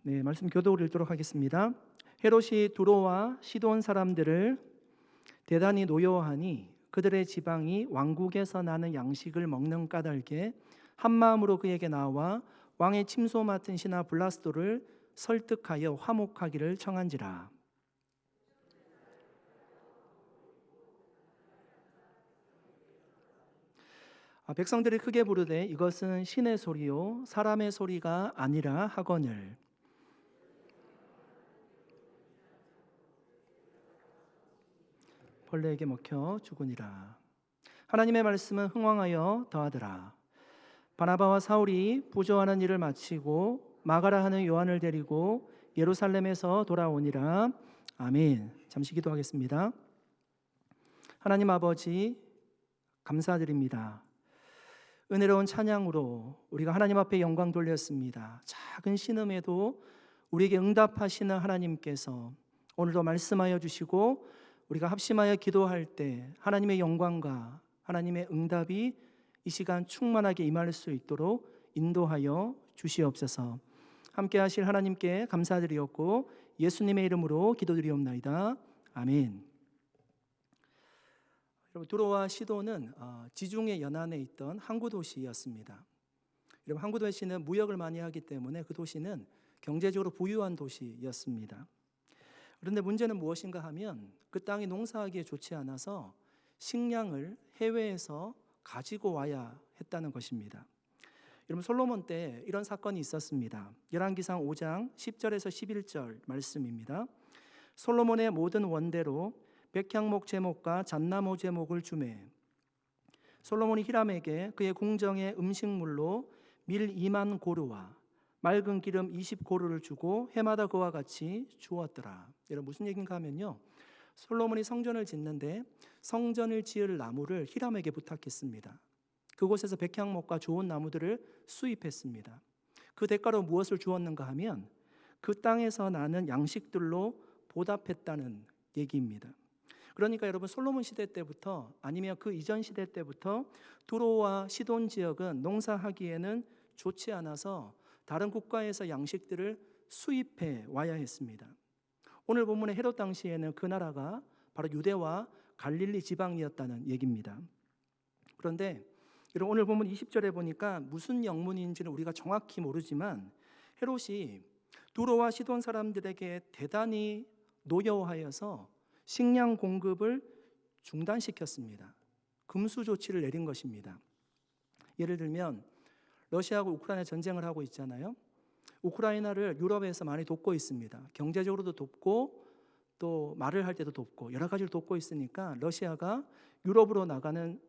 네, 말씀 교독을 읽도록 하겠습니다. 헤롯이 두로와 시돈 사람들을 대단히 노여워하니 그들의 지방이 왕국에서 나는 양식을 먹는 까닭에 한 마음으로 그에게 나와 왕의 침소 맡은 신하 블라스도를 설득하여 화목하기를 청한지라. 백성들이 크게 부르되 이것은 신의 소리요 사람의 소리가 아니라 하거늘. 벌레에게 먹혀 죽으니라. 하나님의 말씀은 흥왕하여 더하더라. 바나바와 사울이 부조하는 일을 마치고 마가라 하는 요한을 데리고 예루살렘에서 돌아오니라. 아멘. 잠시 기도하겠습니다. 하나님 아버지 감사드립니다. 은혜로운 찬양으로 우리가 하나님 앞에 영광 돌렸습니다. 작은 신음에도 우리에게 응답하시는 하나님께서 오늘도 말씀하여 주시고 우리가 합심하여 기도할 때 하나님의 영광과 하나님의 응답이 이 시간 충만하게 임할 수 있도록 인도하여 주시옵소서. 함께 하실 하나님께 감사드리옵고 예수님의 이름으로 기도드리옵나이다. 아멘. 여러분, 두로와 시돈은 지중해 연안에 있던 항구 도시였습니다. 여러분, 항구 도시는 무역을 많이 하기 때문에 그 도시는 경제적으로 부유한 도시였습니다. 그런데 문제는 무엇인가 하면 그 땅이 농사하기에 좋지 않아서 식량을 해외에서 가지고 와야 했다는 것입니다. 여러분, 솔로몬 때 이런 사건이 있었습니다. 열왕기상 5장 10절에서 11절 말씀입니다. 솔로몬의 모든 원대로 백향목 제목과 잣나무 제목을 주매 솔로몬이 히람에게 그의 궁정의 음식물로 밀 2만 고루와 맑은 기름 20고루를 주고 해마다 그와 같이 주었더라. 여러분, 무슨 얘기인가 하면요, 솔로몬이 성전을 짓는데 성전을 지을 나무를 히람에게 부탁했습니다. 그곳에서 백향목과 좋은 나무들을 수입했습니다. 그 대가로 무엇을 주었는가 하면 그 땅에서 나는 양식들로 보답했다는 얘기입니다. 그러니까 여러분, 솔로몬 시대 때부터 아니면 그 이전 시대 때부터 두로와 시돈 지역은 농사하기에는 좋지 않아서 다른 국가에서 양식들을 수입해 와야 했습니다. 오늘 본문의 헤롯 당시에는 그 나라가 바로 유대와 갈릴리 지방이었다는 얘기입니다. 그런데 여러분, 오늘 본문 20절에 보니까 무슨 영문인지는 우리가 정확히 모르지만 헤롯이 두로와 시돈 사람들에게 대단히 노여워하여서 식량 공급을 중단시켰습니다. 금수 조치를 내린 것입니다. 예를 들면 러시아하고 우크라이나 전쟁을 하고 있잖아요. 우크라이나를 유럽에서 많이 돕고 있습니다. 경제적으로도 돕고 또 말을 할 때도 돕고 여러 가지를 돕고 있으니까 러시아가 유럽으로 나가는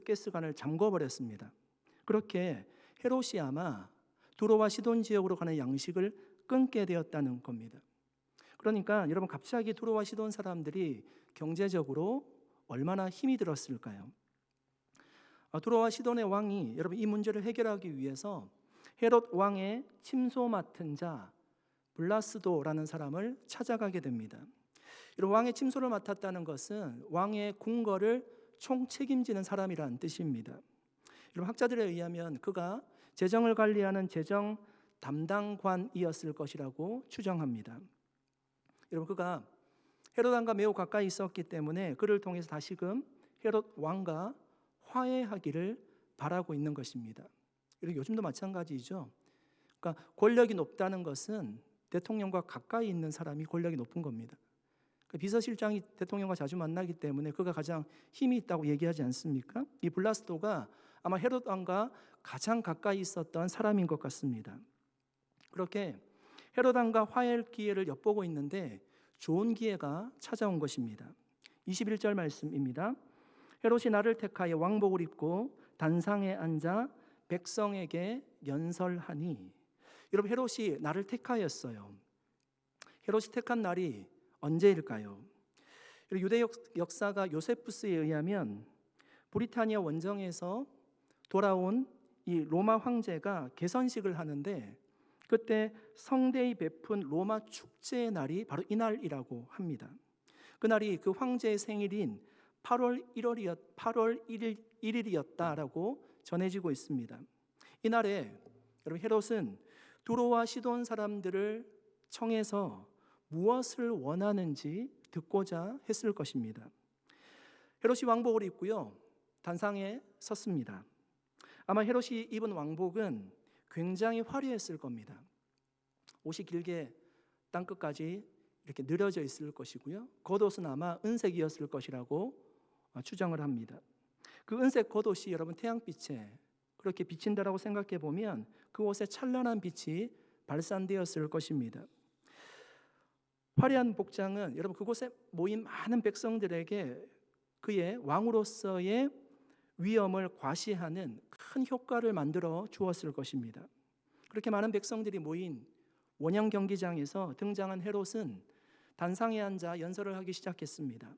가스관을 잠궈버렸습니다. 그렇게 헤롯이 아마 두로와 시돈 지역으로 가는 양식을 끊게 되었다는 겁니다. 그러니까 여러분, 갑자기 두로와 시돈 사람들이 경제적으로 얼마나 힘이 들었을까요? 두로와 시돈의 왕이 여러분 이 문제를 해결하기 위해서 헤롯 왕의 침소 맡은 자 블라스도라는 사람을 찾아가게 됩니다. 여러분, 왕의 침소를 맡았다는 것은 왕의 궁궐을 총책임지는 사람이라는 뜻입니다. 여러분, 학자들에 의하면 그가 재정을 관리하는 재정 담당관이었을 것이라고 추정합니다. 여러분, 그가 헤롯 왕과 매우 가까이 있었기 때문에 그를 통해서 다시금 헤롯 왕과 화해하기를 바라고 있는 것입니다. 요즘도 마찬가지죠. 그러니까 권력이 높다는 것은 대통령과 가까이 있는 사람이 권력이 높은 겁니다. 비서실장이 대통령과 자주 만나기 때문에 그가 가장 힘이 있다고 얘기하지 않습니까? 이 블라스도가 아마 헤롯 왕과 가장 가까이 있었던 사람인 것 같습니다. 그렇게 헤롯 왕과 화해할 기회를 엿보고 있는데 좋은 기회가 찾아온 것입니다. 21절 말씀입니다. 헤롯이 나를 택하여 왕복을 입고 단상에 앉아 백성에게 연설하니. 여러분, 헤롯이 나를 택하였어요. 헤롯이 택한 날이 언제일까요? 유대 역사가 요세푸스에 의하면 브리타니아 원정에서 돌아온 이 로마 황제가 개선식을 하는데 그때 성대히 베푼 로마 축제의 날이 바로 이날이라고 합니다. 그날이 그 황제의 생일인 8월 1일이었다라고 전해지고 있습니다. 이날에 여러분, 헤롯은 두로와 시돈 사람들을 청해서 무엇을 원하는지 듣고자 했을 것입니다. 헤롯이 왕복을 입고요, 단상에 섰습니다. 아마 헤롯이 입은 왕복은 굉장히 화려했을 겁니다. 옷이 길게 땅끝까지 이렇게 늘어져 있을 것이고요, 겉옷은 아마 은색이었을 것이라고 추정을 합니다. 그 은색 겉옷이 여러분 태양빛에 그렇게 비친다라고 생각해 보면 그 옷에 찬란한 빛이 발산되었을 것입니다. 화려한 복장은 여러분 그곳에 모인 많은 백성들에게 그의 왕으로서의 위엄을 과시하는 큰 효과를 만들어 주었을 것입니다. 그렇게 많은 백성들이 모인 원형 경기장에서 등장한 헤롯은 단상에 앉아 연설을 하기 시작했습니다.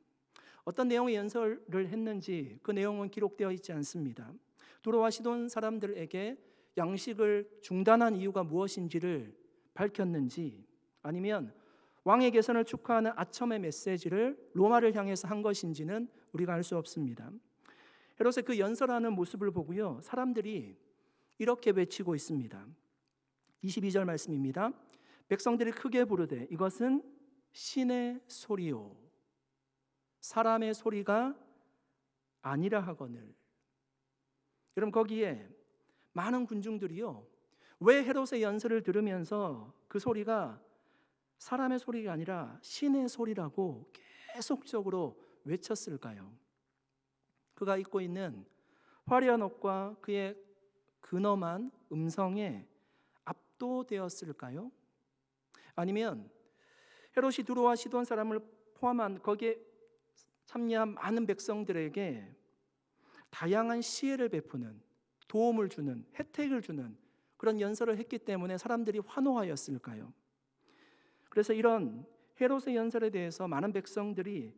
어떤 내용의 연설을 했는지 그 내용은 기록되어 있지 않습니다. 두로와 시돈 사람들에게 양식을 중단한 이유가 무엇인지를 밝혔는지, 아니면 왕의 개선을 축하하는 아첨의 메시지를 로마를 향해서 한 것인지는 우리가 알 수 없습니다. 헤롯의 그 연설하는 모습을 보고요, 사람들이 이렇게 외치고 있습니다. 22절 말씀입니다. 백성들이 크게 부르되 이것은 신의 소리요 사람의 소리가 아니라 하거늘. 여러분 거기에 많은 군중들이요, 왜 헤롯의 연설을 들으면서 그 소리가 사람의 소리가 아니라 신의 소리라고 계속적으로 외쳤을까요? 그가 입고 있는 화려한 옷과 그의 근엄한 음성에 압도되었을까요? 아니면 헤롯이 두로와 시돈 사람을 포함한 거기에 참여한 많은 백성들에게 다양한 시혜를 베푸는, 도움을 주는, 혜택을 주는 그런 연설을 했기 때문에 사람들이 환호하였을까요? 그래서 이런 헤롯의 연설에 대해서 많은 백성들이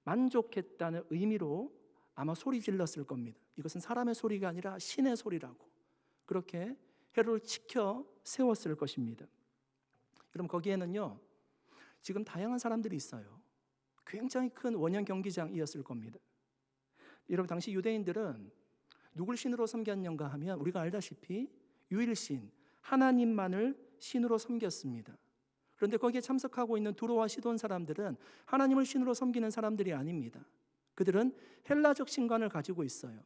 만족했다는 의미로 아마 소리 질렀을 겁니다. 이것은 사람의 소리가 아니라 신의 소리라고, 그렇게 헤롯을 지켜 세웠을 것입니다. 여러분 거기에는요, 지금 다양한 사람들이 있어요. 굉장히 큰 원형 경기장이었을 겁니다. 여러분 당시 유대인들은 누굴 신으로 섬겼는가 하면 우리가 알다시피 유일신 하나님만을 신으로 섬겼습니다. 그런데 거기에 참석하고 있는 두로와 시돈 사람들은 하나님을 신으로 섬기는 사람들이 아닙니다. 그들은 헬라적 신관을 가지고 있어요.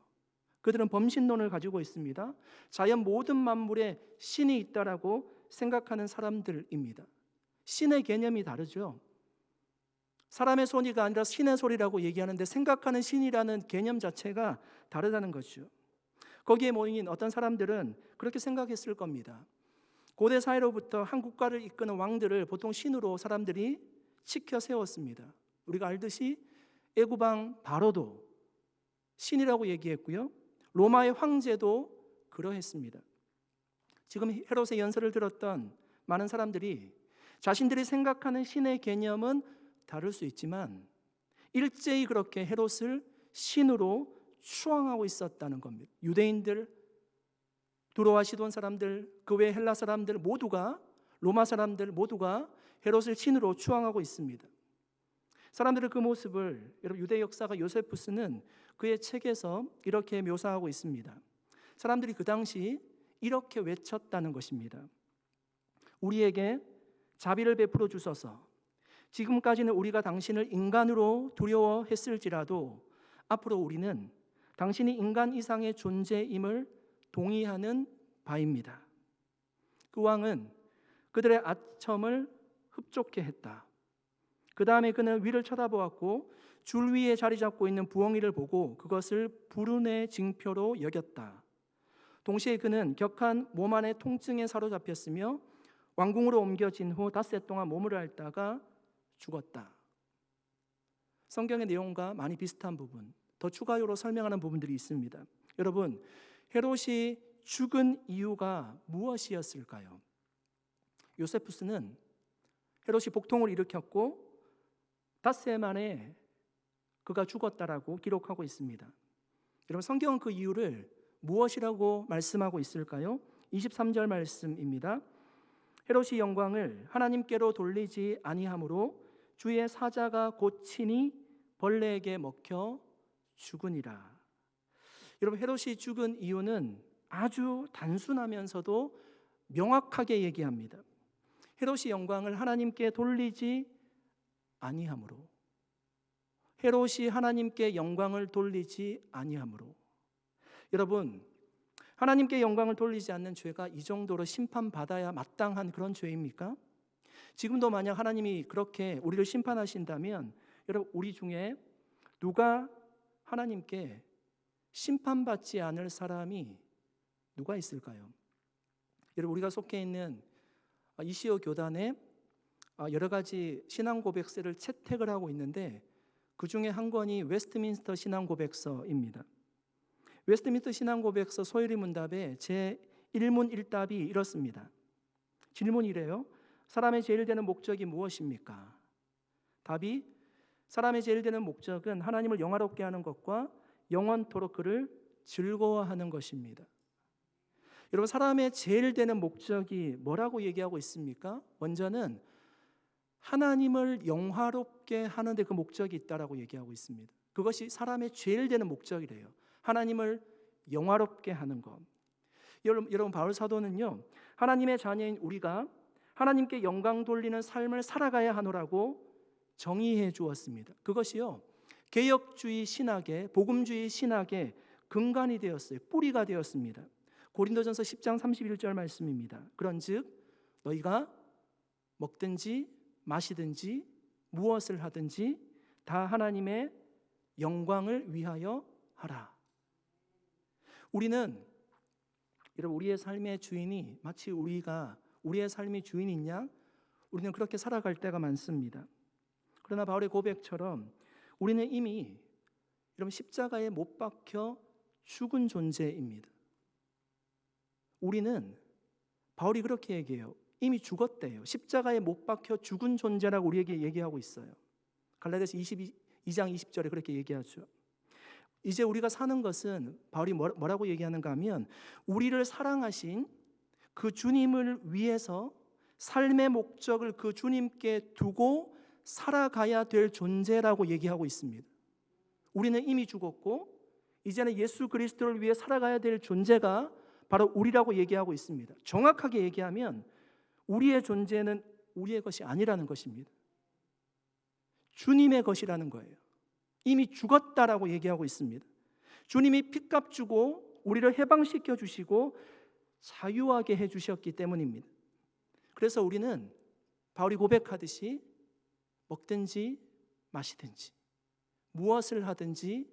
그들은 범신론을 가지고 있습니다. 자연 모든 만물에 신이 있다라고 생각하는 사람들입니다. 신의 개념이 다르죠. 사람의 소리가 아니라 신의 소리라고 얘기하는데 생각하는 신이라는 개념 자체가 다르다는 거죠. 거기에 모인 어떤 사람들은 그렇게 생각했을 겁니다. 고대 사회로부터 한 국가를 이끄는 왕들을 보통 신으로 사람들이 치켜 세웠습니다. 우리가 알듯이 애굽왕 바로도 신이라고 얘기했고요, 로마의 황제도 그러했습니다. 지금 헤롯의 연설을 들었던 많은 사람들이 자신들이 생각하는 신의 개념은 다를 수 있지만 일제히 그렇게 헤롯을 신으로 추앙하고 있었다는 겁니다. 유대인들, 두로와 시돈 사람들, 그 외 헬라 사람들 모두가, 로마 사람들 모두가 헤롯을 신으로 추앙하고 있습니다. 사람들의 그 모습을 여러분 유대 역사가 요세푸스는 그의 책에서 이렇게 묘사하고 있습니다. 사람들이 그 당시 이렇게 외쳤다는 것입니다. 우리에게 자비를 베풀어 주소서. 지금까지는 우리가 당신을 인간으로 두려워했을지라도 앞으로 우리는 당신이 인간 이상의 존재임을 동의하는 바입니다. 그 왕은 그들의 아첨을 흡족해 했다. 그 다음에 그는 위를 쳐다보았고 줄 위에 자리 잡고 있는 부엉이를 보고 그것을 불운의 징표로 여겼다. 동시에 그는 격한 몸 안의 통증에 사로잡혔으며 왕궁으로 옮겨진 후 닷새 동안 몸을 앓다가 죽었다. 성경의 내용과 많이 비슷한 부분, 더 추가적으로 설명하는 부분들이 있습니다. 여러분, 헤롯이 죽은 이유가 무엇이었을까요? 요세푸스는 헤롯이 복통을 일으켰고 닷새 만에 그가 죽었다라고 기록하고 있습니다. 여러분 성경은 그 이유를 무엇이라고 말씀하고 있을까요? 23절 말씀입니다. 헤롯이 영광을 하나님께로 돌리지 아니하므로 주의 사자가 곧 친히 벌레에게 먹혀 죽으니라. 여러분 헤롯이 죽은 이유는 아주 단순하면서도 명확하게 얘기합니다. 헤롯이 영광을 하나님께 돌리지 아니함으로, 헤롯이 하나님께 영광을 돌리지 아니함으로. 여러분, 하나님께 영광을 돌리지 않는 죄가 이 정도로 심판받아야 마땅한 그런 죄입니까? 지금도 만약 하나님이 그렇게 우리를 심판하신다면 여러분, 우리 중에 누가 하나님께 심판받지 않을 사람이 누가 있을까요? 여러분, 우리가 속해 있는 이시오 교단에 여러 가지 신앙 고백서를 채택을 하고 있는데 그 중에 한 권이 웨스트민스터 신앙 고백서입니다. 웨스트민스터 신앙 고백서 소요리 문답에 제 1문 1답이 이렇습니다. 질문이 이래요. 사람의 제일 되는 목적이 무엇입니까? 답이 사람의 제일 되는 목적은 하나님을 영화롭게 하는 것과 영원토록 그를 즐거워하는 것입니다. 여러분, 사람의 제일 되는 목적이 뭐라고 얘기하고 있습니까? 먼저는 하나님을 영화롭게 하는데 그 목적이 있다라고 얘기하고 있습니다. 그것이 사람의 제일 되는 목적이래요. 하나님을 영화롭게 하는 것. 여러분, 바울 사도는요, 하나님의 자녀인 우리가 하나님께 영광 돌리는 삶을 살아가야 하노라고 정의해 주었습니다. 그것이요, 개혁주의 신학의, 복음주의 신학의 근간이 되었어요. 뿌리가 되었습니다. 고린도전서 10장 31절 말씀입니다. 그런즉 너희가 먹든지 마시든지 무엇을 하든지 다 하나님의 영광을 위하여 하라. 우리는 여러분, 우리의 삶의 주인이 마치 우리가 우리의 삶이 주인인 양 우리는 그렇게 살아갈 때가 많습니다. 그러나 바울의 고백처럼 우리는 이미 여러분 십자가에 못 박혀 죽은 존재입니다. 우리는 바울이 그렇게 얘기해요. 이미 죽었대요. 십자가에 못 박혀 죽은 존재라고 우리에게 얘기하고 있어요. 갈라디아서 22장 20절에 그렇게 얘기하죠. 이제 우리가 사는 것은 바울이 뭐라고 얘기하는가 하면 우리를 사랑하신 그 주님을 위해서 삶의 목적을 그 주님께 두고 살아가야 될 존재라고 얘기하고 있습니다. 우리는 이미 죽었고 이제는 예수 그리스도를 위해 살아가야 될 존재가 바로 우리라고 얘기하고 있습니다. 정확하게 얘기하면 우리의 존재는 우리의 것이 아니라는 것입니다. 주님의 것이라는 거예요. 이미 죽었다라고 얘기하고 있습니다. 주님이 핏값 주고 우리를 해방시켜 주시고 자유하게 해 주셨기 때문입니다. 그래서 우리는 바울이 고백하듯이 먹든지 마시든지 무엇을 하든지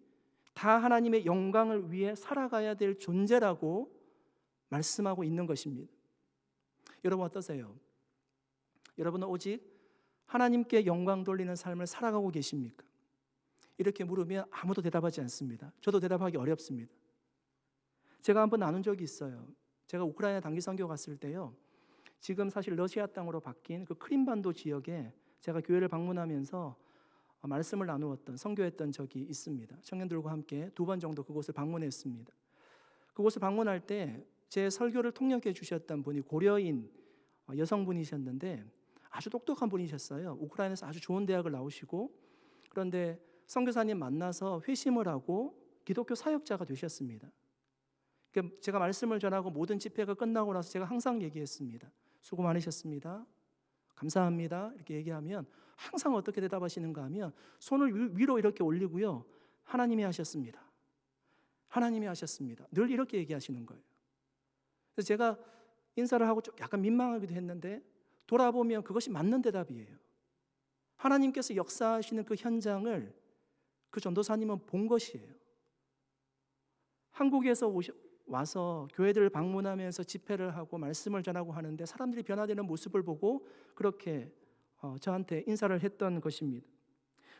다 하나님의 영광을 위해 살아가야 될 존재라고 말씀하고 있는 것입니다. 여러분 어떠세요? 여러분은 오직 하나님께 영광 돌리는 삶을 살아가고 계십니까? 이렇게 물으면 아무도 대답하지 않습니다. 저도 대답하기 어렵습니다. 제가 한번 나눈 적이 있어요. 제가 우크라이나 단기 선교 갔을 때요, 지금 사실 러시아 땅으로 바뀐 그 크림반도 지역에 제가 교회를 방문하면서 말씀을 나누었던, 선교했던 적이 있습니다. 청년들과 함께 2번 정도 그곳을 방문했습니다. 그곳을 방문할 때 제 설교를 통역해 주셨던 분이 고려인 여성분이셨는데 아주 똑똑한 분이셨어요. 우크라이나에서 아주 좋은 대학을 나오시고, 그런데 선교사님 만나서 회심을 하고 기독교 사역자가 되셨습니다. 제가 말씀을 전하고 모든 집회가 끝나고 나서 제가 항상 얘기했습니다. 수고 많으셨습니다. 감사합니다. 이렇게 얘기하면 항상 어떻게 대답하시는가 하면 손을 위로 이렇게 올리고요, 하나님이 하셨습니다. 하나님이 하셨습니다. 늘 이렇게 얘기하시는 거예요. 그래서 제가 인사를 하고 좀 약간 민망하기도 했는데 돌아보면 그것이 맞는 대답이에요. 하나님께서 역사하시는 그 현장을 그 전도사님은 본 것이에요. 한국에서 와서 교회들을 방문하면서 집회를 하고 말씀을 전하고 하는데 사람들이 변화되는 모습을 보고 그렇게 저한테 인사를 했던 것입니다.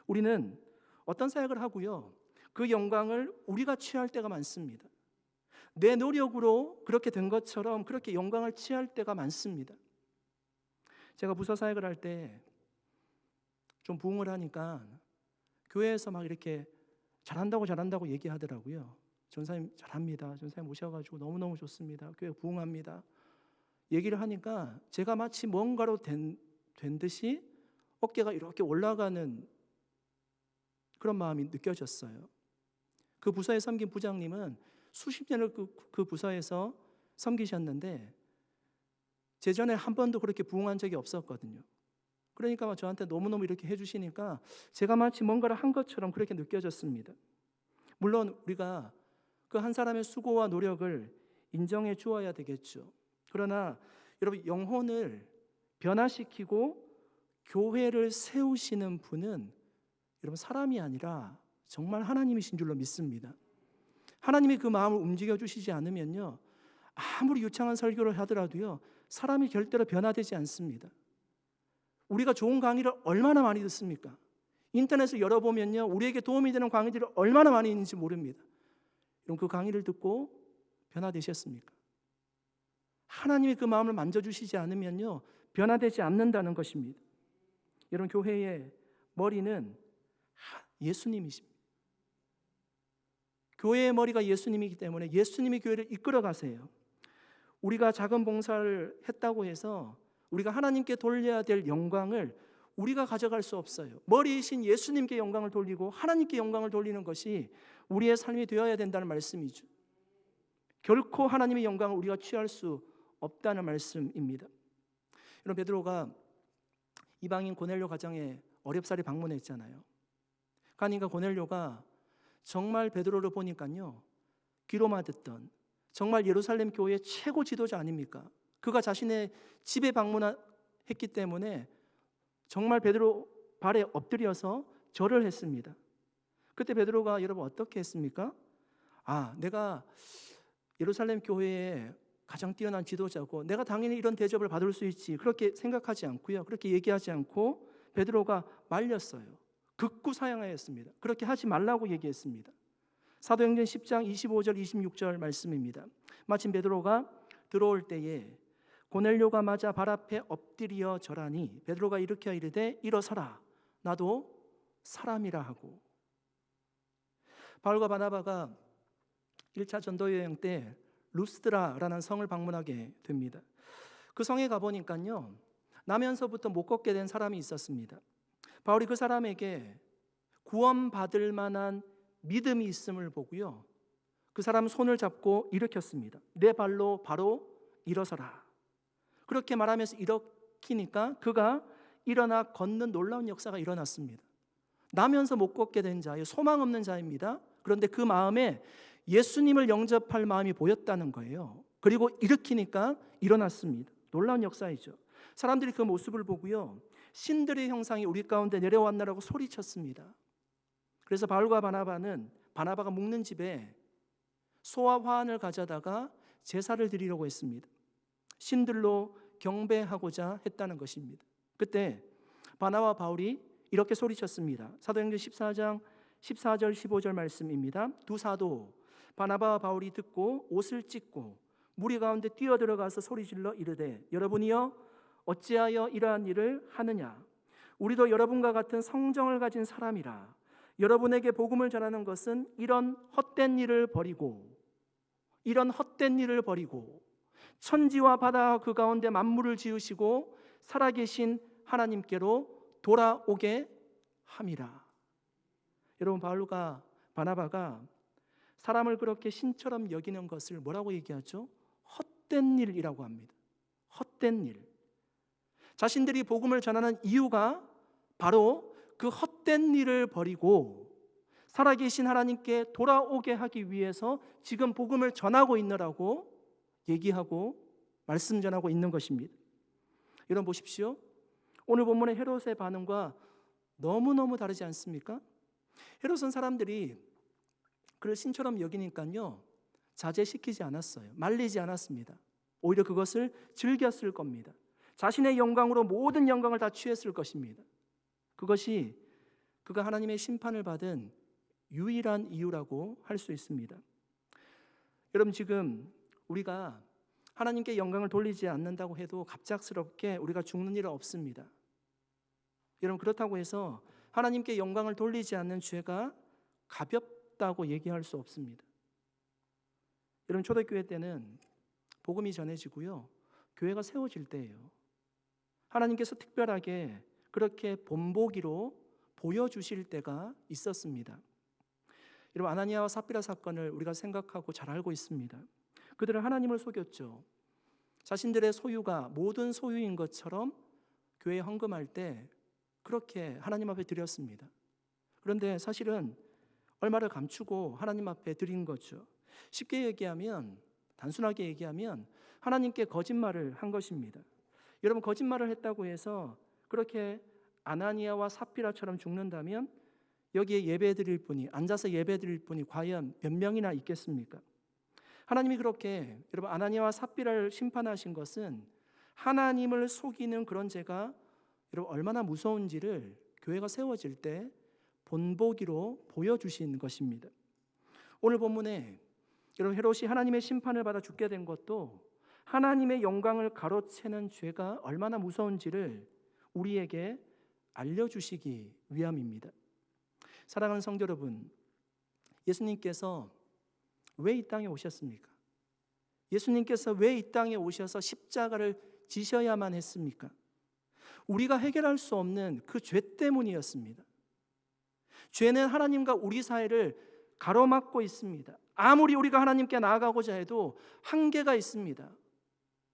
우리는 어떤 사역을 하고요, 그 영광을 우리가 취할 때가 많습니다. 내 노력으로 그렇게 된 것처럼 그렇게 영광을 취할 때가 많습니다. 제가 부서 사역을 할 때 좀 부흥을 하니까 교회에서 막 이렇게 잘한다고 얘기하더라고요. 전사님 잘합니다. 전사님 오셔가지고 너무너무 좋습니다. 교회 부흥합니다. 얘기를 하니까 제가 마치 뭔가로 된 듯이 어깨가 이렇게 올라가는 그런 마음이 느껴졌어요. 그 부서에 섬긴 부장님은 수십 년을 그 부서에서 섬기셨는데 제전에 한 번도 그렇게 부응한 적이 없었거든요. 그러니까 저한테 너무너무 이렇게 해주시니까 제가 마치 뭔가를 한 것처럼 그렇게 느껴졌습니다. 물론 우리가 그 한 사람의 수고와 노력을 인정해 주어야 되겠죠. 그러나 여러분, 영혼을 변화시키고 교회를 세우시는 분은 여러분 사람이 아니라 정말 하나님이신 줄로 믿습니다. 하나님이 그 마음을 움직여 주시지 않으면요, 아무리 유창한 설교를 하더라도요, 사람이 절대로 변화되지 않습니다. 우리가 좋은 강의를 얼마나 많이 듣습니까? 인터넷을 열어보면요, 우리에게 도움이 되는 강의들이 얼마나 많이 있는지 모릅니다. 여러분, 그 강의를 듣고 변화되셨습니까? 하나님이 그 마음을 만져주시지 않으면요, 변화되지 않는다는 것입니다. 여러분, 교회의 머리는 예수님이십니다. 교회의 머리가 예수님이기 때문에 예수님이 교회를 이끌어 가세요. 우리가 작은 봉사를 했다고 해서 우리가 하나님께 돌려야 될 영광을 우리가 가져갈 수 없어요. 머리이신 예수님께 영광을 돌리고 하나님께 영광을 돌리는 것이 우리의 삶이 되어야 된다는 말씀이죠. 결코 하나님의 영광을 우리가 취할 수 없다는 말씀입니다. 여러분, 베드로가 이방인 고넬료 가정에 어렵사리 방문했잖아요. 그러니까 고넬료가 정말 베드로를 보니까요, 귀로만 듣던 정말 예루살렘 교회의 최고 지도자 아닙니까? 그가 자신의 집에 방문했기 때문에 정말 베드로 발에 엎드려서 절을 했습니다. 그때 베드로가 여러분 어떻게 했습니까? 내가 예루살렘 교회의 가장 뛰어난 지도자고 내가 당연히 이런 대접을 받을 수 있지, 그렇게 생각하지 않고요, 그렇게 얘기하지 않고 베드로가 말렸어요. 극구 사양하였습니다. 그렇게 하지 말라고 얘기했습니다. 사도행전 10장 25절 26절 말씀입니다. 마침 베드로가 들어올 때에 고넬료가 맞아 발 앞에 엎드려 절하니 베드로가 일으켜 이르되 일어서라, 나도 사람이라 하고. 바울과 바나바가 1차 전도 여행 때 루스드라라는 성을 방문하게 됩니다. 그 성에 가보니까요, 나면서부터 못 걷게 된 사람이 있었습니다. 바울이 그 사람에게 구원받을 만한 믿음이 있음을 보고요, 그 사람 손을 잡고 일으켰습니다. 내 발로 바로 일어서라. 그렇게 말하면서 일으키니까 그가 일어나 걷는 놀라운 역사가 일어났습니다. 나면서 못 걷게 된 자예요. 소망 없는 자입니다. 그런데 그 마음에 예수님을 영접할 마음이 보였다는 거예요. 그리고 일으키니까 일어났습니다. 놀라운 역사이죠. 사람들이 그 모습을 보고요, 신들의 형상이 우리 가운데 내려왔나라고 소리쳤습니다. 그래서 바울과 바나바는 바나바가 묵는 집에 소와 화환을 가져다가 제사를 드리려고 했습니다. 신들로 경배하고자 했다는 것입니다. 그때 바나바와 바울이 이렇게 소리쳤습니다. 사도행전 14장 14절 15절 말씀입니다. 두 사도 바나바와 바울이 듣고 옷을 찢고 무리 가운데 뛰어들어가서 소리질러 이르되 여러분이여 어찌하여 이러한 일을 하느냐? 우리도 여러분과 같은 성정을 가진 사람이라. 여러분에게 복음을 전하는 것은 이런 헛된 일을 버리고 천지와 바다와 그 가운데 만물을 지으시고 살아계신 하나님께로 돌아오게 함이라. 여러분, 바울과 바나바가 사람을 그렇게 신처럼 여기는 것을 뭐라고 얘기하죠? 헛된 일이라고 합니다. 헛된 일. 자신들이 복음을 전하는 이유가 바로 그 헛된 일을 버리고 살아계신 하나님께 돌아오게 하기 위해서 지금 복음을 전하고 있느라고 얘기하고 말씀 전하고 있는 것입니다. 여러분 보십시오. 오늘 본문의 헤롯의 반응과 너무너무 다르지 않습니까? 헤롯은 사람들이 그를 신처럼 여기니까요, 자제시키지 않았어요. 말리지 않았습니다. 오히려 그것을 즐겼을 겁니다. 자신의 영광으로 모든 영광을 다 취했을 것입니다. 그것이 그가 하나님의 심판을 받은 유일한 이유라고 할 수 있습니다. 여러분, 지금 우리가 하나님께 영광을 돌리지 않는다고 해도 갑작스럽게 우리가 죽는 일은 없습니다. 여러분, 그렇다고 해서 하나님께 영광을 돌리지 않는 죄가 가볍다고 얘기할 수 없습니다. 여러분, 초대교회 때는 복음이 전해지고요, 교회가 세워질 때예요. 하나님께서 특별하게 그렇게 본보기로 보여주실 때가 있었습니다. 여러분, 아나니아와 삽비라 사건을 우리가 생각하고 잘 알고 있습니다. 그들은 하나님을 속였죠. 자신들의 소유가 모든 소유인 것처럼 교회에 헌금할 때 그렇게 하나님 앞에 드렸습니다. 그런데 사실은 얼마를 감추고 하나님 앞에 드린 거죠. 쉽게 얘기하면, 단순하게 얘기하면 하나님께 거짓말을 한 것입니다. 여러분, 거짓말을 했다고 해서 그렇게 아나니아와 삽비라처럼 죽는다면 여기에 예배드릴 분이, 앉아서 예배드릴 분이 과연 몇 명이나 있겠습니까? 하나님이 그렇게 여러분 아나니아와 삽비라를 심판하신 것은 하나님을 속이는 그런 죄가 여러분 얼마나 무서운지를 교회가 세워질 때 본보기로 보여주신 것입니다. 오늘 본문에 여러분 헤롯이 하나님의 심판을 받아 죽게 된 것도 하나님의 영광을 가로채는 죄가 얼마나 무서운지를 우리에게 알려주시기 위함입니다. 사랑하는 성도 여러분, 예수님께서 왜 이 땅에 오셨습니까? 예수님께서 왜 이 땅에 오셔서 십자가를 지셔야만 했습니까? 우리가 해결할 수 없는 그 죄 때문이었습니다. 죄는 하나님과 우리 사이를 가로막고 있습니다. 아무리 우리가 하나님께 나아가고자 해도 한계가 있습니다.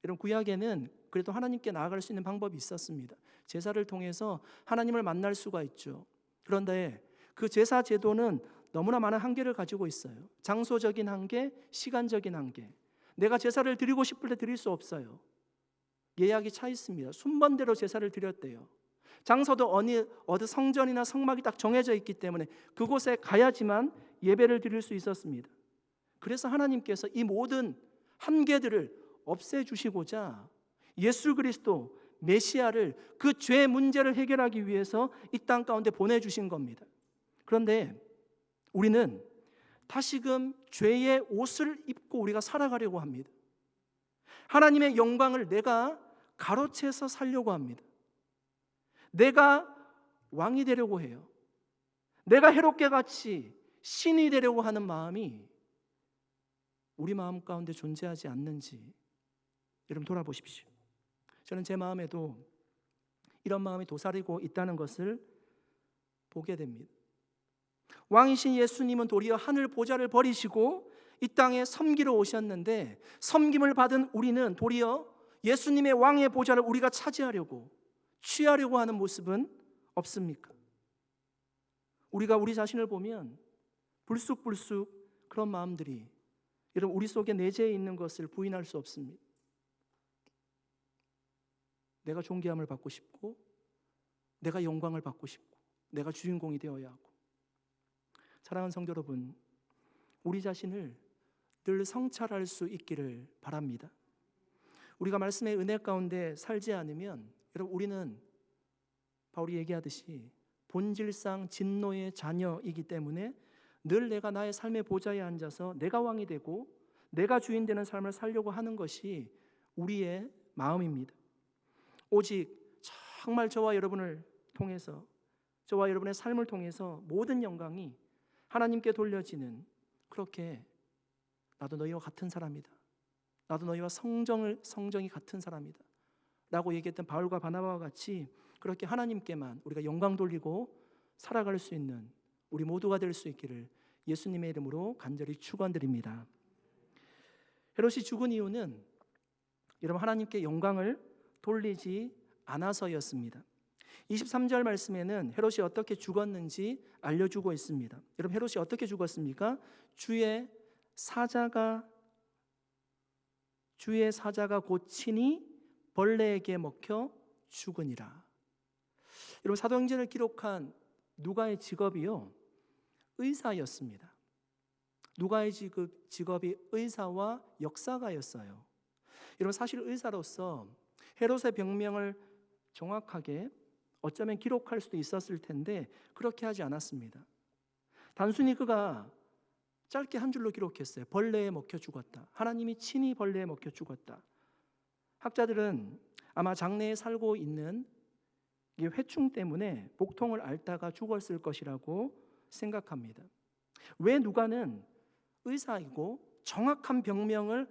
여러분, 구약에는 그래도 하나님께 나아갈 수 있는 방법이 있었습니다. 제사를 통해서 하나님을 만날 수가 있죠. 그런데 그 제사 제도는 너무나 많은 한계를 가지고 있어요. 장소적인 한계, 시간적인 한계. 내가 제사를 드리고 싶을 때 드릴 수 없어요. 예약이 차 있습니다. 순번대로 제사를 드렸대요. 장소도 어느 성전이나 성막이 딱 정해져 있기 때문에 그곳에 가야지만 예배를 드릴 수 있었습니다. 그래서 하나님께서 이 모든 한계들을 없애주시고자 예수 그리스도 메시아를 그 죄 문제를 해결하기 위해서 이 땅 가운데 보내주신 겁니다. 그런데 우리는 다시금 죄의 옷을 입고 우리가 살아가려고 합니다. 하나님의 영광을 내가 가로채서 살려고 합니다. 내가 왕이 되려고 해요. 내가 헤롯과 같이 신이 되려고 하는 마음이 우리 마음 가운데 존재하지 않는지 여러분 돌아보십시오. 저는 제 마음에도 이런 마음이 도사리고 있다는 것을 보게 됩니다. 왕이신 예수님은 도리어 하늘 보좌를 버리시고 이 땅에 섬기러 오셨는데 섬김을 받은 우리는 도리어 예수님의 왕의 보좌를 우리가 차지하려고 취하려고 하는 모습은 없습니까? 우리가 우리 자신을 보면 불쑥불쑥 그런 마음들이 여러분 우리 속에 내재해 있는 것을 부인할 수 없습니다. 내가 존귀함을 받고 싶고 내가 영광을 받고 싶고 내가 주인공이 되어야 하고. 사랑하는 성도 여러분, 우리 자신을 늘 성찰할 수 있기를 바랍니다. 우리가 말씀의 은혜 가운데 살지 않으면 여러분 우리는 바울이 얘기하듯이 본질상 진노의 자녀이기 때문에 늘 내가 나의 삶의 보좌에 앉아서 내가 왕이 되고 내가 주인 되는 삶을 살려고 하는 것이 우리의 마음입니다. 오직 정말 저와 여러분을 통해서 저와 여러분의 삶을 통해서 모든 영광이 하나님께 돌려지는, 그렇게 나도 너희와 같은 사람이다, 나도 너희와 성정이 같은 사람이다 라고 얘기했던 바울과 바나바와 같이 그렇게 하나님께만 우리가 영광 돌리고 살아갈 수 있는 우리 모두가 될 수 있기를 예수님의 이름으로 간절히 축원드립니다. 헤롯이 죽은 이유는 여러분 하나님께 영광을 돌리지 않아서였습니다. 23절 말씀에는 헤롯이 어떻게 죽었는지 알려주고 있습니다. 여러분 헤롯이 어떻게 죽었습니까? 주의 사자가 곧 친히 벌레에게 먹혀 죽으니라. 여러분 사도행전을 기록한 누가의 직업이요 의사였습니다. 누가의 직업이 의사와 역사가였어요. 여러분 사실 의사로서 헤롯의 병명을 정확하게 어쩌면 기록할 수도 있었을 텐데 그렇게 하지 않았습니다. 단순히 그가 짧게 한 줄로 기록했어요. 벌레에 먹혀 죽었다. 하나님이 친히 벌레에 먹혀 죽었다. 학자들은 아마 장내에 살고 있는 이 회충 때문에 복통을 앓다가 죽었을 것이라고 생각합니다. 왜 누가는 의사이고 정확한 병명을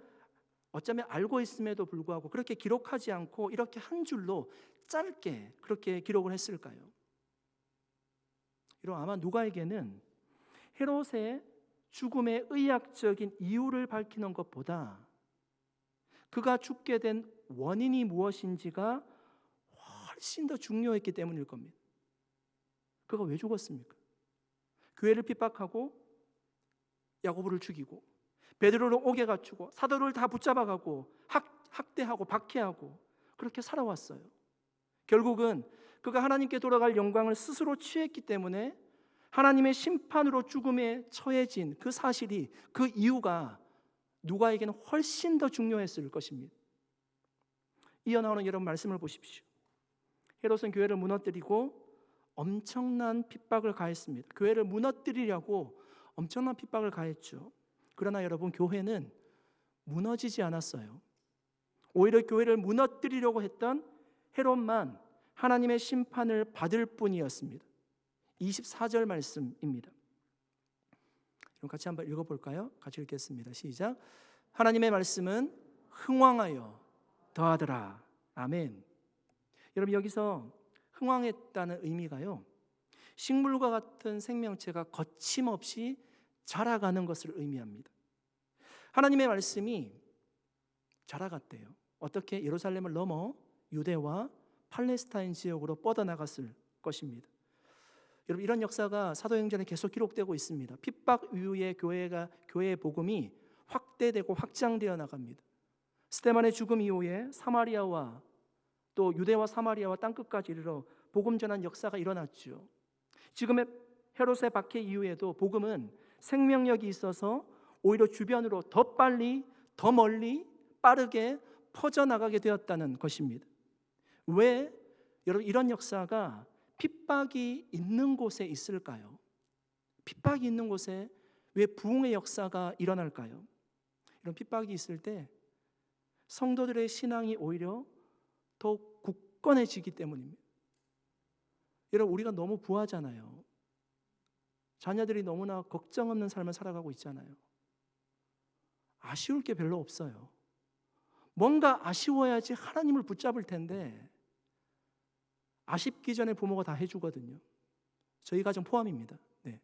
어쩌면 알고 있음에도 불구하고 그렇게 기록하지 않고 이렇게 한 줄로 짧게 그렇게 기록을 했을까요? 이런 아마 누가에게는 헤롯의 죽음의 의학적인 이유를 밝히는 것보다 그가 죽게 된 원인이 무엇인지가 훨씬 더 중요했기 때문일 겁니다. 그가 왜 죽었습니까? 교회를 핍박하고 야고보를 죽이고 베드로를 옥에 갇히고 사도를 다 붙잡아가고 학대하고 박해하고 그렇게 살아왔어요. 결국은 그가 하나님께 돌아갈 영광을 스스로 취했기 때문에 하나님의 심판으로 죽음에 처해진 그 사실이, 그 이유가 누가에게는 훨씬 더 중요했을 것입니다. 이어나오는 여러분 말씀을 보십시오. 헤롯은 교회를 무너뜨리고 엄청난 핍박을 가했습니다. 교회를 무너뜨리려고 엄청난 핍박을 가했죠. 그러나 여러분, 교회는 무너지지 않았어요. 오히려 교회를 무너뜨리려고 했던 헤롯만 하나님의 심판을 받을 뿐이었습니다. 24절 말씀입니다. 그럼 같이 한번 읽어볼까요? 같이 읽겠습니다. 시작. 하나님의 말씀은 흥왕하여 더하더라. 아멘. 여러분, 여기서 흥왕했다는 의미가요, 식물과 같은 생명체가 거침없이 자라가는 것을 의미합니다. 하나님의 말씀이 자라갔대요. 어떻게? 예루살렘을 넘어 유대와 팔레스타인 지역으로 뻗어나갔을 것입니다. 여러분, 이런 역사가 사도행전에 계속 기록되고 있습니다. 핍박 이후에 교회의 복음이 확대되고 확장되어 나갑니다. 스데반의 죽음 이후에 사마리아와 또 유대와 사마리아와 땅끝까지 이르러 복음 전한 역사가 일어났죠. 지금의 헤롯의 박해 이후에도 복음은 생명력이 있어서 오히려 주변으로 더 빨리, 더 멀리, 빠르게 퍼져나가게 되었다는 것입니다. 왜 여러분 이런 역사가 핍박이 있는 곳에 있을까요? 핍박이 있는 곳에 왜 부흥의 역사가 일어날까요? 이런 핍박이 있을 때 성도들의 신앙이 오히려 더 굳건해지기 때문입니다. 여러분, 우리가 너무 부하잖아요. 자녀들이 너무나 걱정 없는 삶을 살아가고 있잖아요. 아쉬울 게 별로 없어요. 뭔가 아쉬워야지 하나님을 붙잡을 텐데 아쉽기 전에 부모가 다 해주거든요. 저희 가정 포함입니다. 네.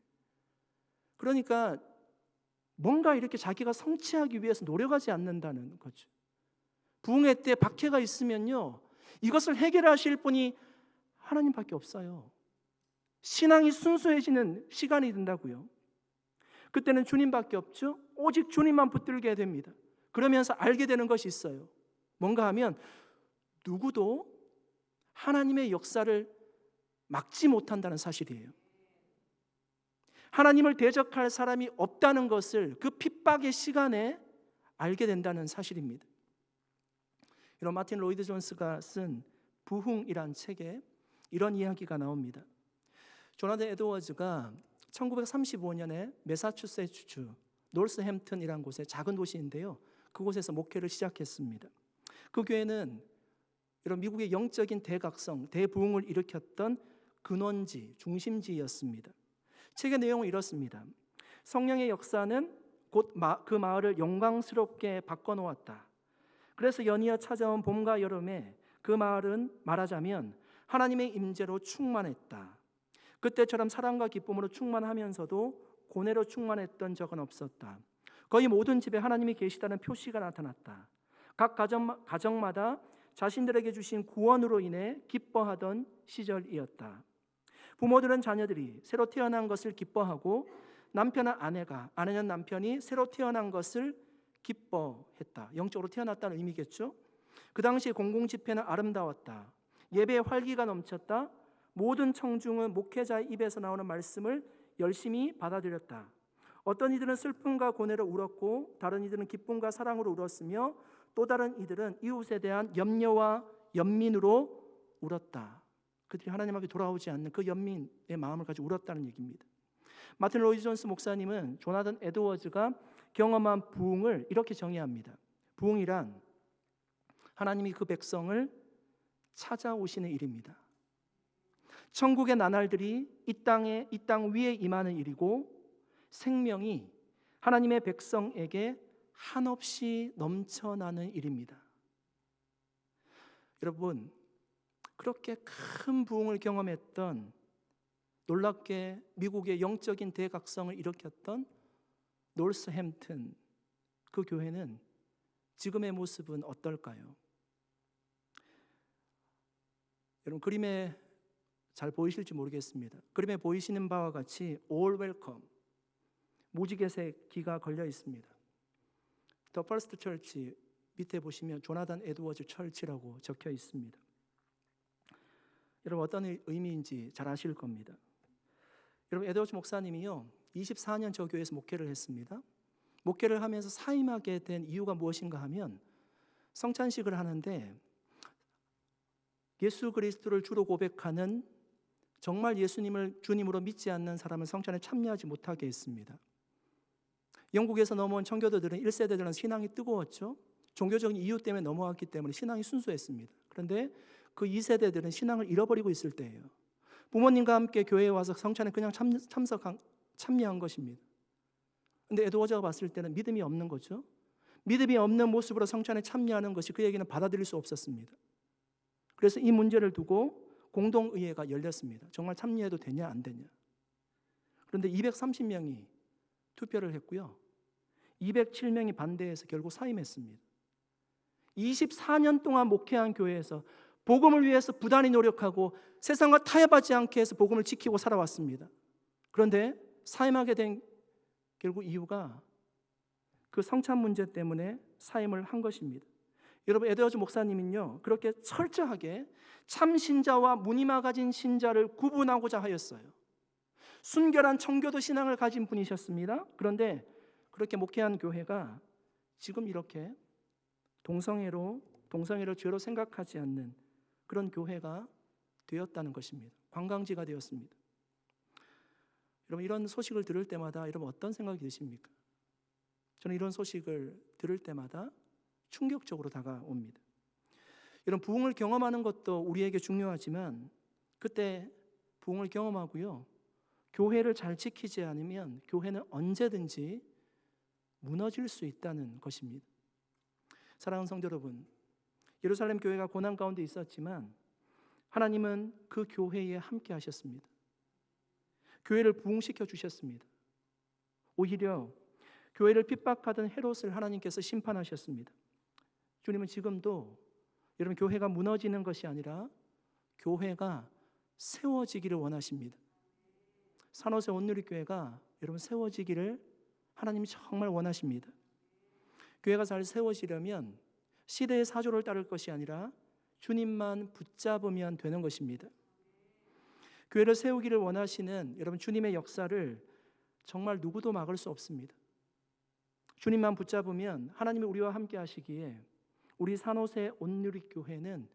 그러니까 뭔가 이렇게 자기가 성취하기 위해서 노력하지 않는다는 거죠. 부흥회 때 박해가 있으면요, 이것을 해결하실 분이 하나님밖에 없어요. 신앙이 순수해지는 시간이 된다고요. 그때는 주님밖에 없죠. 오직 주님만 붙들게 됩니다. 그러면서 알게 되는 것이 있어요. 뭔가 하면 누구도 하나님의 역사를 막지 못한다는 사실이에요. 하나님을 대적할 사람이 없다는 것을 그 핍박의 시간에 알게 된다는 사실입니다. 이런 마틴 로이드 존스가 쓴 부흥이란 책에 이런 이야기가 나옵니다. 조나단 에드워즈가 1935년에 매사추세츠 노스햄튼이라는 곳에 작은 도시인데요, 그곳에서 목회를 시작했습니다. 그 교회는 이런 미국의 영적인 대각성, 대부흥을 일으켰던 근원지, 중심지였습니다. 책의 내용은 이렇습니다. 성령의 역사는 곧 그 마을을 영광스럽게 바꿔놓았다. 그래서 연이어 찾아온 봄과 여름에 그 마을은 말하자면 하나님의 임재로 충만했다. 그때처럼 사랑과 기쁨으로 충만하면서도 고뇌로 충만했던 적은 없었다. 거의 모든 집에 하나님이 계시다는 표시가 나타났다. 각 가정마다 자신들에게 주신 구원으로 인해 기뻐하던 시절이었다. 부모들은 자녀들이 새로 태어난 것을 기뻐하고 남편은 아내는 남편이 새로 태어난 것을 기뻐했다. 영적으로 태어났다는 의미겠죠. 그 당시 공공집회는 아름다웠다. 예배에 활기가 넘쳤다. 모든 청중은 목회자의 입에서 나오는 말씀을 열심히 받아들였다. 어떤 이들은 슬픔과 고뇌로 울었고 다른 이들은 기쁨과 사랑으로 울었으며 또 다른 이들은 이웃에 대한 염려와 연민으로 울었다. 그들이 하나님 앞에 돌아오지 않는 그 연민의 마음을 가지고 울었다는 얘기입니다. 마틴 로이드 존스 목사님은 조나단 에드워즈가 경험한 부흥을 이렇게 정의합니다. 부흥이란 하나님이 그 백성을 찾아오시는 일입니다. 천국의 나날들이 이 땅 위에 임하는 일이고 생명이 하나님의 백성에게 한없이 넘쳐나는 일입니다. 여러분, 그렇게 큰 부흥을 경험했던, 놀랍게 미국의 영적인 대각성을 일으켰던 노스햄튼, 그 교회는 지금의 모습은 어떨까요? 여러분, 그림에 잘 보이실지 모르겠습니다. 그림에 보이시는 바와 같이 All Welcome, 무지개색 기가 걸려 있습니다. 더 퍼스트 철치 밑에 보시면 조나단 에드워즈 철치라고 적혀 있습니다. 여러분, 어떤 의미인지 잘 아실 겁니다. 여러분, 에드워즈 목사님이요 24년 저 교회에서 목회를 했습니다. 목회를 하면서 사임하게 된 이유가 무엇인가 하면 성찬식을 하는데 예수 그리스도를 주로 고백하는 정말 예수님을 주님으로 믿지 않는 사람은 성찬에 참여하지 못하게 했습니다. 영국에서 넘어온 청교도들은 1세대들은 신앙이 뜨거웠죠. 종교적인 이유 때문에 넘어왔기 때문에 신앙이 순수했습니다. 그런데 그 2세대들은 신앙을 잃어버리고 있을 때예요. 부모님과 함께 교회에 와서 성찬에 그냥 참여한 것입니다. 그런데 에드워즈가 봤을 때는 믿음이 없는 거죠. 믿음이 없는 모습으로 성찬에 참여하는 것이 그에게는 받아들일 수 없었습니다. 그래서 이 문제를 두고 공동의회가 열렸습니다. 정말 참여해도 되냐 안 되냐. 그런데 230명이 투표를 했고요. 207명이 반대해서 결국 사임했습니다. 24년 동안 목회한 교회에서 복음을 위해서 부단히 노력하고 세상과 타협하지 않게 해서 복음을 지키고 살아왔습니다. 그런데 사임하게 된 결국 이유가 그 성찬 문제 때문에 사임을 한 것입니다. 여러분, 에드워즈 목사님은요 그렇게 철저하게 참신자와 무늬마 가진 신자를 구분하고자 하였어요. 순결한 청교도 신앙을 가진 분이셨습니다. 그런데 그렇게 목회한 교회가 지금 이렇게 동성애를 죄로 생각하지 않는 그런 교회가 되었다는 것입니다. 관광지가 되었습니다. 여러분, 이런 소식을 들을 때마다 여러분 어떤 생각이 드십니까? 저는 이런 소식을 들을 때마다 충격적으로 다가옵니다. 여러분, 부흥을 경험하는 것도 우리에게 중요하지만 그때 부흥을 경험하고요 교회를 잘 지키지 않으면 교회는 언제든지 무너질 수 있다는 것입니다. 사랑하는 성도 여러분, 예루살렘 교회가 고난 가운데 있었지만 하나님은 그 교회에 함께 하셨습니다. 교회를 부흥시켜 주셨습니다. 오히려 교회를 핍박하던 헤롯을 하나님께서 심판하셨습니다. 주님은 지금도 여러분 교회가 무너지는 것이 아니라 교회가 세워지기를 원하십니다. 산호세 온누리교회가 여러분 세워지기를 하나님이 정말 원하십니다. 교회가 잘 세워지려면 시대의 사조를 따를 것이 아니라 주님만 붙잡으면 되는 것입니다. 교회를 세우기를 원하시는 여러분 주님의 역사를 정말 누구도 막을 수 없습니다. 주님만 붙잡으면 하나님이 우리와 함께 하시기에 우리 산호세 온누리교회는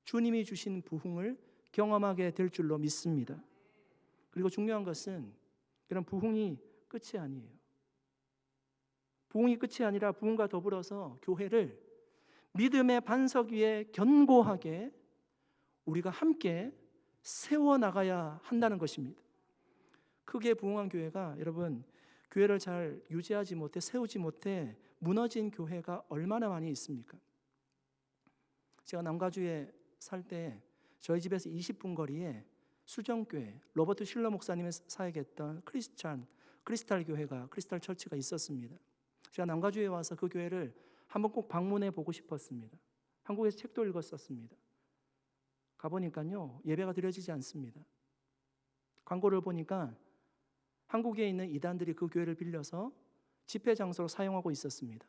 주님이 주신 부흥을 경험하게 될 줄로 믿습니다. 그리고 중요한 것은 그런 부흥이 끝이 아니에요. 부흥이 끝이 아니라 부흥과 더불어서 교회를 믿음의 반석 위에 견고하게 우리가 함께 세워나가야 한다는 것입니다. 크게 부흥한 교회가 여러분 교회를 잘 유지하지 못해 세우지 못해 무너진 교회가 얼마나 많이 있습니까? 제가 남가주에 살 때 저희 집에서 20분 거리에 수정교회 로버트 실러 목사님이 사역했던 크리스탈 교회가 크리스탈 처치가 있었습니다. 제가 남가주에 와서 그 교회를 한번 꼭 방문해 보고 싶었습니다. 한국에서 책도 읽었었습니다. 가보니까요 예배가 드려지지 않습니다. 광고를 보니까 한국에 있는 이단들이 그 교회를 빌려서 집회 장소로 사용하고 있었습니다.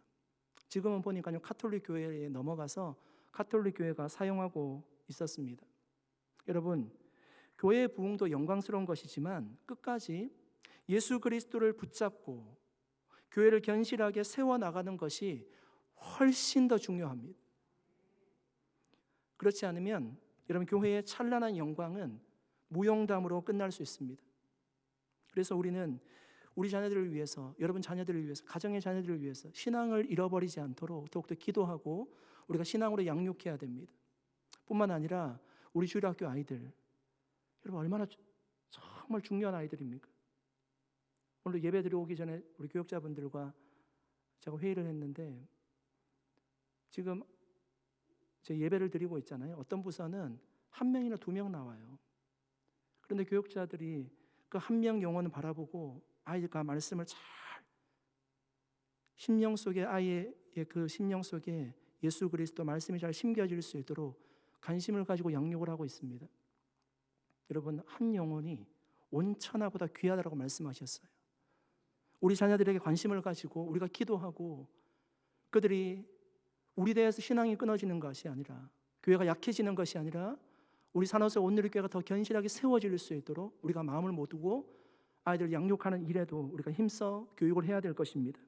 지금은 보니까요 카톨릭 교회에 넘어가서 카톨릭 교회가 사용하고 있었습니다. 여러분, 교회의 부흥도 영광스러운 것이지만 끝까지 예수 그리스도를 붙잡고 교회를 견실하게 세워나가는 것이 훨씬 더 중요합니다. 그렇지 않으면 여러분 교회의 찬란한 영광은 무용담으로 끝날 수 있습니다. 그래서 우리는 우리 자녀들을 위해서, 여러분 자녀들을 위해서, 가정의 자녀들을 위해서 신앙을 잃어버리지 않도록 더욱더 기도하고 우리가 신앙으로 양육해야 됩니다. 뿐만 아니라 우리 주일학교 아이들, 여러분 얼마나 정말 중요한 아이들입니까? 오늘 예배 드려오기 전에 우리 교역자분들과 제가 회의를 했는데 지금 제 예배를 드리고 있잖아요. 어떤 부서는 1명이나 2명 나와요. 그런데 교역자들이 그 1명 영혼을 바라보고 아이들과 말씀을 잘 심령 속에 아이의 그 심령 속에 예수 그리스도 말씀이 잘 심겨질 수 있도록 관심을 가지고 양육을 하고 있습니다. 여러분, 한 영혼이 온 천하보다 귀하다고 말씀하셨어요. 우리 자녀들에게 관심을 가지고 우리가 기도하고 그들이 우리 대해서 신앙이 끊어지는 것이 아니라, 교회가 약해지는 것이 아니라 우리 산호세 온누리교회가 더 견실하게 세워질 수 있도록 우리가 마음을 모두고 아이들을 양육하는 일에도 우리가 힘써 교육을 해야 될 것입니다.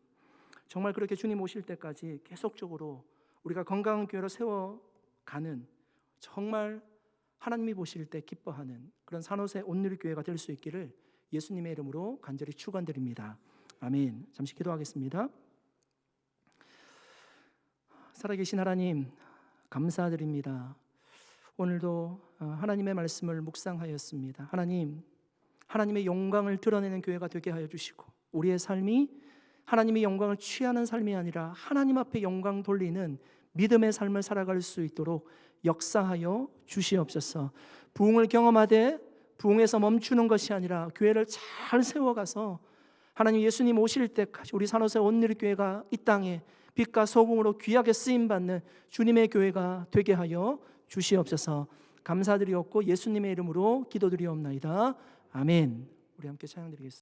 정말 그렇게 주님 오실 때까지 계속적으로 우리가 건강한 교회로 세워가는, 정말 하나님이 보실 때 기뻐하는 그런 산호세 온누리교회가 될 수 있기를 예수님의 이름으로 간절히 축원드립니다. 아멘. 잠시 기도하겠습니다. 살아계신 하나님, 감사드립니다. 오늘도 하나님의 말씀을 묵상하였습니다. 하나님의 영광을 드러내는 교회가 되게 하여 주시고, 우리의 삶이 하나님의 영광을 취하는 삶이 아니라 하나님 앞에 영광 돌리는 믿음의 삶을 살아갈 수 있도록 역사하여 주시옵소서. 부흥을 경험하되 부흥에서 멈추는 것이 아니라 교회를 잘 세워가서 하나님 예수님 오실 때까지 우리 산호세 온누리교회가 이 땅에 빛과 소금으로 귀하게 쓰임받는 주님의 교회가 되게 하여 주시옵소서. 감사드리옵고 예수님의 이름으로 기도드리옵나이다. 아멘. 우리 함께 찬양드리겠습니다.